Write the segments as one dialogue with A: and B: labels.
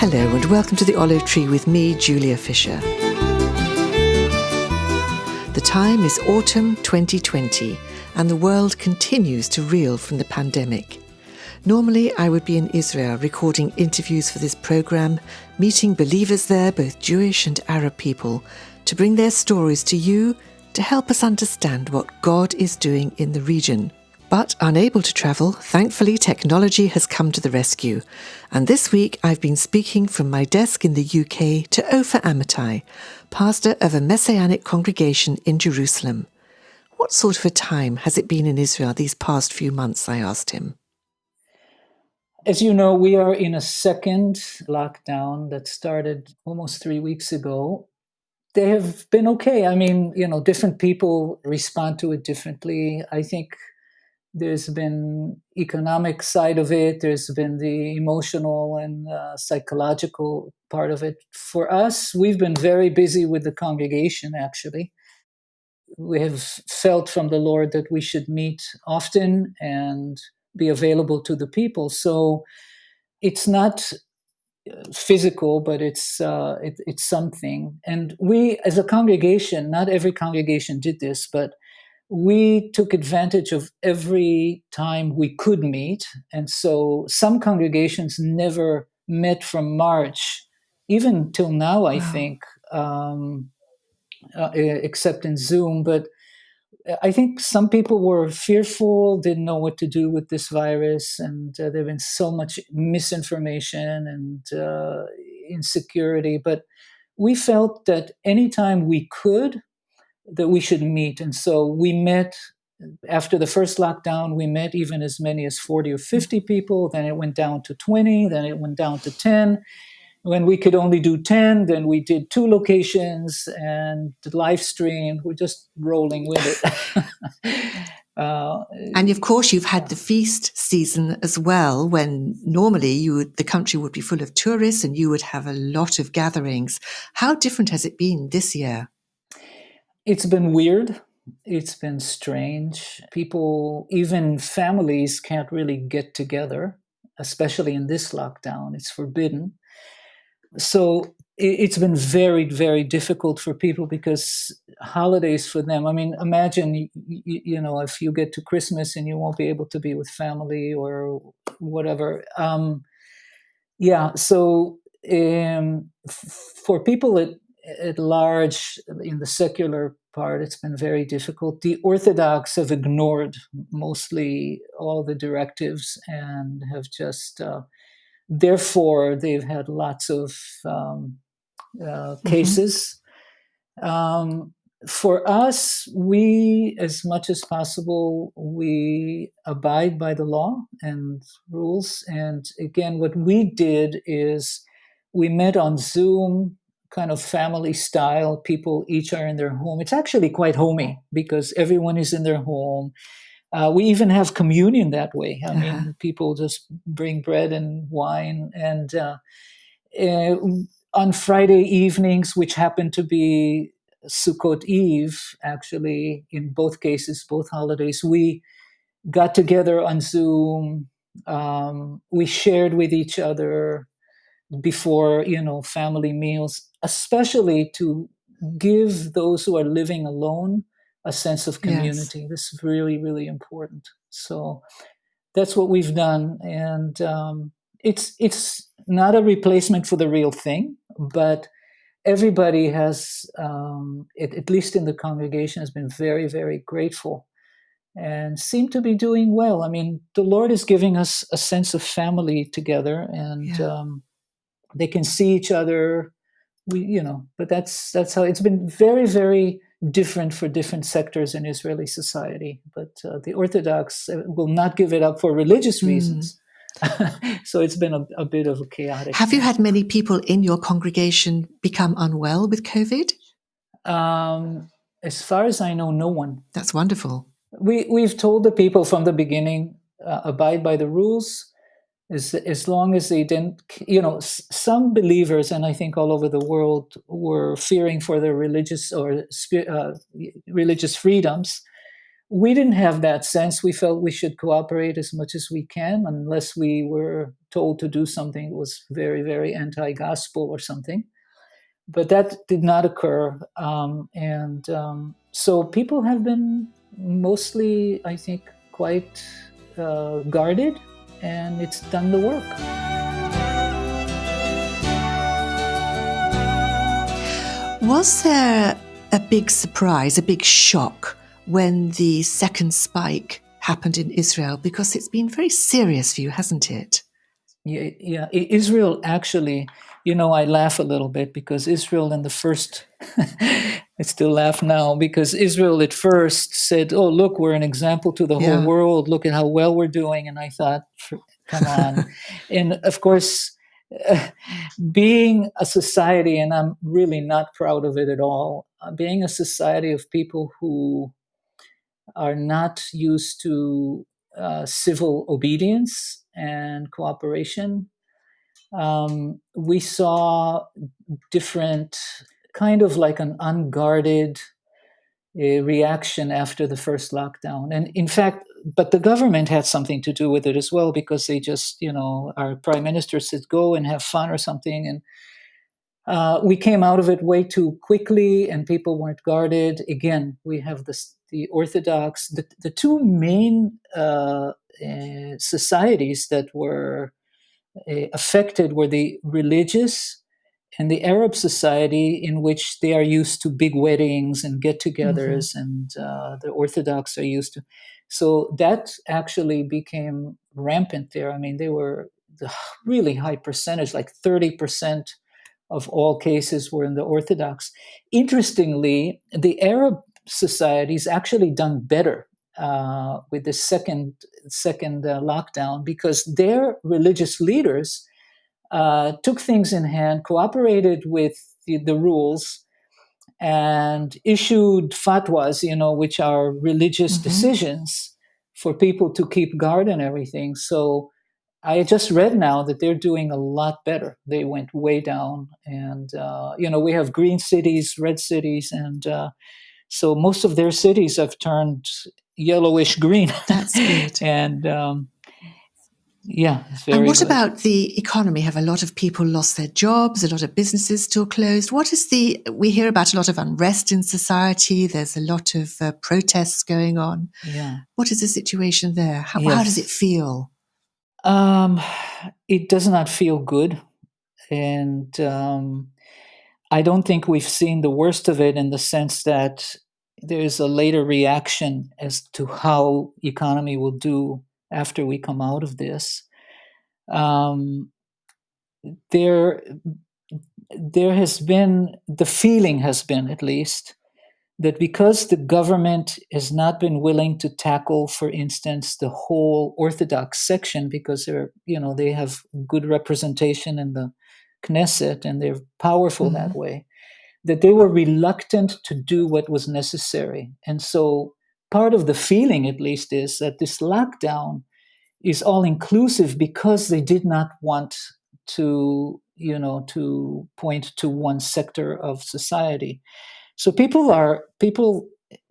A: Hello and welcome to The Olive Tree with me, Julia Fisher. The time is autumn 2020 and the world continues to reel from the pandemic. Normally I would be in Israel recording interviews for this programme, meeting believers there, both Jewish and Arab people, to bring their stories to you to help us understand what God is doing in the region. But unable to travel, thankfully technology has come to the rescue. And this week I've been speaking from my desk in the UK to Ofer Amitai, pastor of a Messianic congregation in Jerusalem. What sort of a time has it been in Israel these past few months, I asked him.
B: As you know, we are in a second lockdown that started almost 3 weeks ago. They have been okay. I mean, different people respond to it differently. I think there's been economic side of it. There's been the emotional and psychological part of it. For us, we've been very busy with the congregation, actually. We have felt from the Lord that we should meet often and be available to the people. So it's not physical, but it's something. And we, as a congregation, not every congregation did this, but we took advantage of every time we could meet. And so some congregations never met from March, even till now, I think, except in Zoom. But I think some people were fearful, didn't know what to do with this virus. And there have been so much misinformation and insecurity. But we felt that anytime we could, that we should meet. And so we met after the first lockdown. We met even as many as 40 or 50 people. Then it went down to 20. Then it went down to 10. When we could only do 10, then we did 2 locations and the live stream. We're just rolling with it.
A: And of course, you've had the feast season as well, when normally the country would be full of tourists and you would have a lot of gatherings. How different has it been this year?
B: It's been weird. It's been strange. People, even families, can't really get together, especially in this lockdown. It's forbidden. So it's been very, very difficult for people because holidays for them. I mean, imagine, if you get to Christmas and you won't be able to be with family or whatever. So for people at large, in the secular part, it's been very difficult. The Orthodox have ignored mostly all the directives and have just, therefore, they've had lots of cases. For us, we, as much as possible, we abide by the law and rules. And again, what we did is we met on Zoom, kind of family style. People each are in their home. It's actually quite homey because everyone is in their home. We even have communion that way. I mean, people just bring bread and wine. And on Friday evenings, which happen to be Sukkot Eve, actually, in both cases, both holidays, we got together on Zoom. We shared with each other before, family meals, especially to give those who are living alone a sense of community. Yes. This is really, really important. So that's what we've done. And it's not a replacement for the real thing, but everybody has, at least in the congregation, has been very, very grateful and seem to be doing well. I mean, the Lord is giving us a sense of family together, and they can see each other. But that's how it's been. Very, very different for different sectors in Israeli society. But the Orthodox will not give it up for religious reasons. So it's been a bit of a chaotic.
A: Have you had many people in your congregation become unwell with COVID?
B: As far as I know, no one.
A: That's wonderful.
B: We've told the people from the beginning, abide by the rules. As long as they didn't, some believers, and I think all over the world, were fearing for their religious or religious freedoms. we didn't have that sense. We felt we should cooperate as much as we can, unless we were told to do something that was very, very anti-gospel or something. But that did not occur. So people have been mostly, I think, quite guarded, and it's done the work.
A: Was there a big surprise, a big shock when the second spike happened in Israel? Because it's been very serious for you, hasn't it?
B: Yeah. Israel actually, I laugh a little bit because Israel in the first, I still laugh now because Israel at first said, "Oh, look, we're an example to the whole world. Look at how well we're doing." And I thought, come on. And of course, being a society, and I'm really not proud of it at all, being a society of people who are not used to civil obedience and cooperation, we saw different, kind of like an unguarded reaction after the first lockdown. And in fact, but the government had something to do with it as well, because they just, our prime minister said, go and have fun or something. And we came out of it way too quickly, and people weren't guarded. Again, we have the Orthodox, the two main societies that were affected were the religious and the Arab society, in which they are used to big weddings and get-togethers, and the Orthodox are used to. So that actually became rampant there. I mean, they were the really high percentage, like 30% of all cases were in the Orthodox. Interestingly, the Arab societies actually done better with the second lockdown, because their religious leaders took things in hand, cooperated with the rules, and issued fatwas, which are religious decisions for people to keep guard and everything. So I just read now that they're doing a lot better. They went way down, and we have green cities, red cities, and so most of their cities have turned yellowish green.
A: That's good.
B: And yeah, it's very
A: And what
B: good.
A: about the economy? Have a lot of people lost their jobs? A lot of businesses still closed? We hear about a lot of unrest in society. There's a lot of protests going on.
B: Yeah.
A: What is the situation there? How does it feel?
B: It does not feel good. And I don't think we've seen the worst of it, in the sense that there is a later reaction as to how economy will do after we come out of this. There has been, the feeling has been, at least, that because the government has not been willing to tackle, for instance, the whole Orthodox section, because they have good representation in the Knesset and they're powerful that way, that they were reluctant to do what was necessary. And so part of the feeling, at least, is that this lockdown is all inclusive, because they did not want to point to one sector of society. So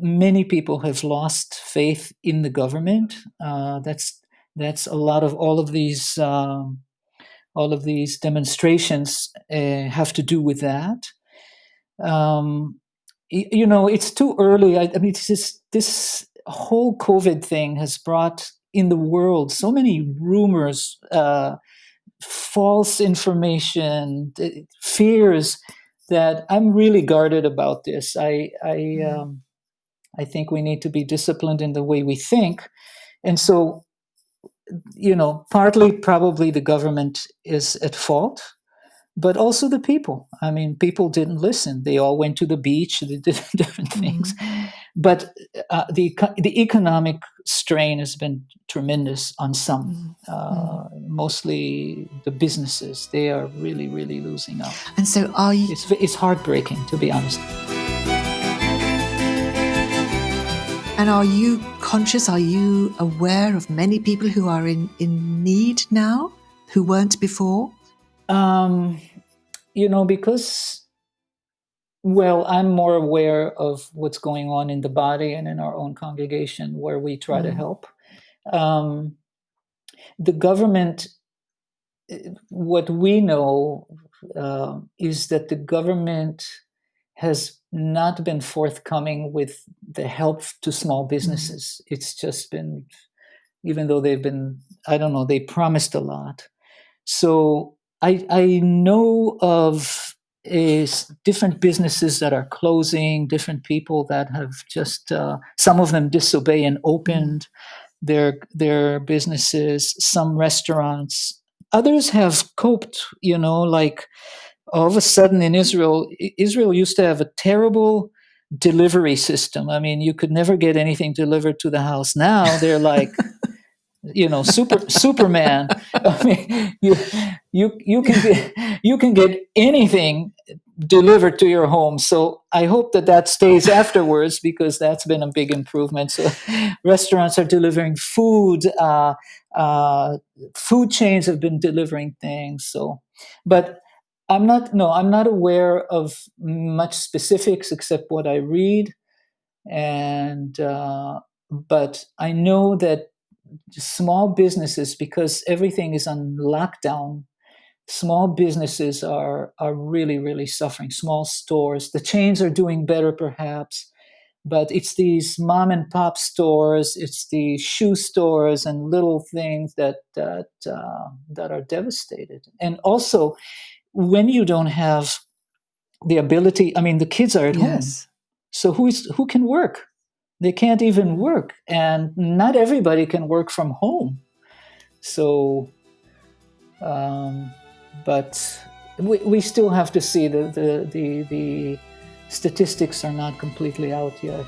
B: many people have lost faith in the government. That's a lot of all of these demonstrations have to do with that. It's too early. I mean, this whole COVID thing has brought in the world so many rumors, false information, fears, that I'm really guarded about this. I think we need to be disciplined in the way we think. And so, partly probably the government is at fault, but also the people. I mean, people didn't listen. They all went to the beach, they did different things. But the economic strain has been tremendous on some, mostly the businesses. They are really, really losing out.
A: And so
B: it's heartbreaking, to be honest.
A: And are you conscious, are you aware of many people who are in need now, who weren't before?
B: Because Well, I'm more aware of what's going on in the body and in our own congregation where we try to help. Um, the government, what we know is that the government has not been forthcoming with the help to small businesses. It's just been, even though they've been, I don't know, they promised a lot. So I know of different businesses that are closing, different people that have just, some of them disobey and opened their businesses, some restaurants. Others have coped, like all of a sudden in Israel used to have a terrible delivery system. I mean, you could never get anything delivered to the house. Now they're like, Superman. I mean, you can get anything delivered to your home. So I hope that stays afterwards, because that's been a big improvement. So restaurants are delivering food. Food chains have been delivering things. So, but I'm not aware of much specifics except what I read, and but I know that small businesses, because everything is on lockdown, small businesses are really, really suffering. Small stores, the chains are doing better perhaps, but it's these mom and pop stores, it's the shoe stores and little things that are devastated. And also, when you don't have the ability, I mean, the kids are at home,
A: Yes.
B: so who can work? They can't even work, and not everybody can work from home. So, but we still have to see the statistics are not completely out yet.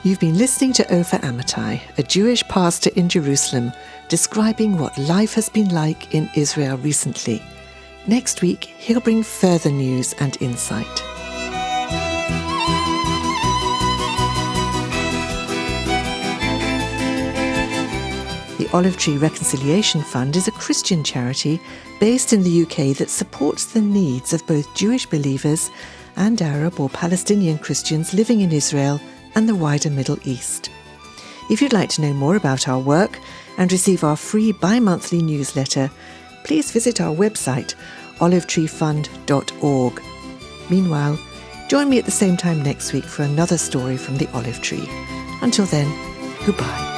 A: You've been listening to Ofer Amitai, a Jewish pastor in Jerusalem, describing what life has been like in Israel recently. Next week, he'll bring further news and insight. The Olive Tree Reconciliation Fund is a Christian charity based in the UK that supports the needs of both Jewish believers and Arab or Palestinian Christians living in Israel and the wider Middle East. If you'd like to know more about our work and receive our free bi-monthly newsletter, please visit our website, olivetreefund.org. Meanwhile, join me at the same time next week for another story from the Olive Tree. Until then, goodbye.